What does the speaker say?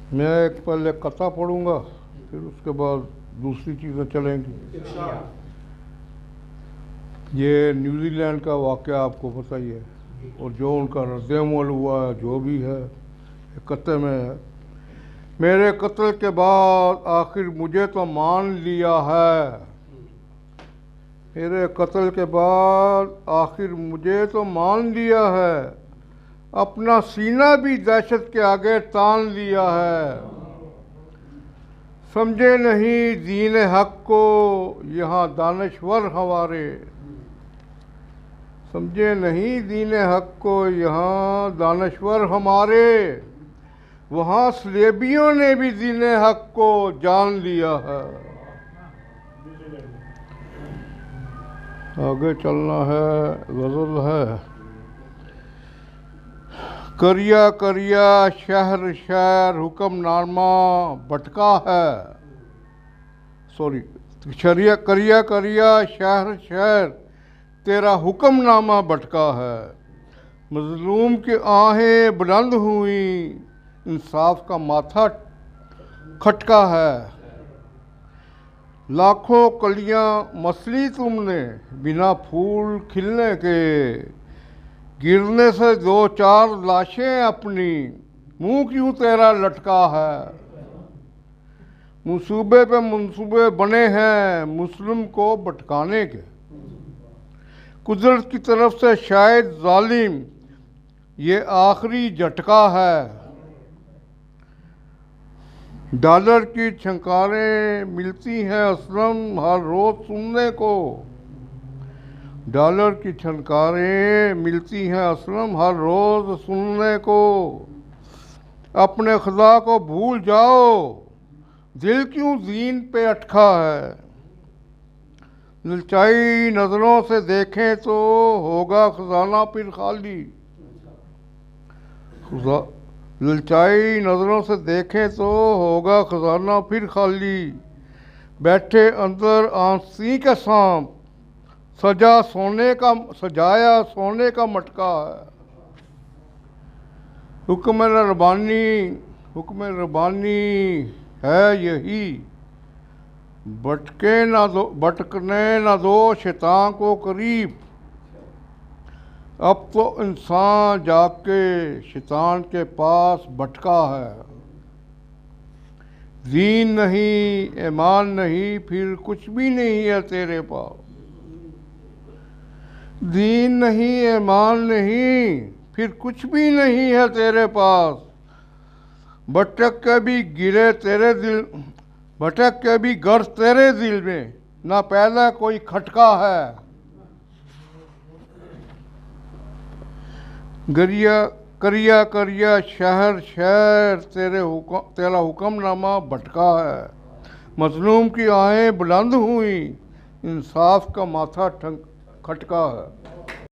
मैं एक पहले कथा पढ़ूंगा, फिर उसके बाद दूसरी चीज़ें चलेंगी। ये न्यूजीलैंड का वाक़या आपको पता ही है, और जो उनका रद्द-ए-अमल हुआ है, जो भी है, कत्ल में है। मेरे कत्ल के बाद आखिर मुझे तो मान लिया है, मेरे कत्ल के बाद आखिर मुझे तो मान लिया है, अपना सीना भी दहशत के आगे तान लिया है। समझे नहीं दीन हक को यहाँ दानश्वर हमारे, समझे नहीं दीन हक को यहाँ दानश्वर हमारे, वहाँ स्लेबियों ने भी दीन हक को जान लिया है। आगे चलना है, गज़ल है। करिया करिया शहर शहर हुक्मनामा भटका है, सॉरी, शरिया करिया करिया शहर शहर तेरा हुक्मनामा भटका है। मजलूम की आहें बुलंद हुई, इंसाफ का माथा खटका है। लाखों कलियां मसली तुमने बिना फूल खिलने के, गिरने से दो चार लाशें अपनी, मुंह क्यों तेरा लटका है। मंसूबे पे मंसूबे बने हैं मुस्लिम को भटकाने के, कुदरत की तरफ से शायद जालिम ये आखिरी झटका है। डॉलर की छंकारें मिलती हैं असलम हर रोज सुनने को, डॉलर की छनकारें मिलती हैं असलम हर रोज़ सुनने को। अपने खुदा को भूल जाओ, दिल क्यों दीन पे अटका है। ललचाई नज़रों से देखें तो होगा खजाना फिर खाली, ललचाई नज़रों से देखें तो होगा खजाना फिर खाली। बैठे अंदर आंसी के सांप, सजाया सोने का मटका है। हुक्म रब्बानी है यही, भटकने ना दो शैतान को करीब। अब तो इंसान जाके शैतान के पास भटका है। दीन नहीं ईमान नहीं फिर कुछ भी नहीं है तेरे पास, दीन नहीं ईमान नहीं फिर कुछ भी नहीं है तेरे पास। भटक के भी गिरे तेरे दिल, भटक के भी गर्ज तेरे दिल में, ना पहला कोई खटका है। करिया करिया शहर शहर तेरा हुक्मनामा भटका है। मजलूम की आहें बुलंद हुई, इंसाफ का माथा खटका है।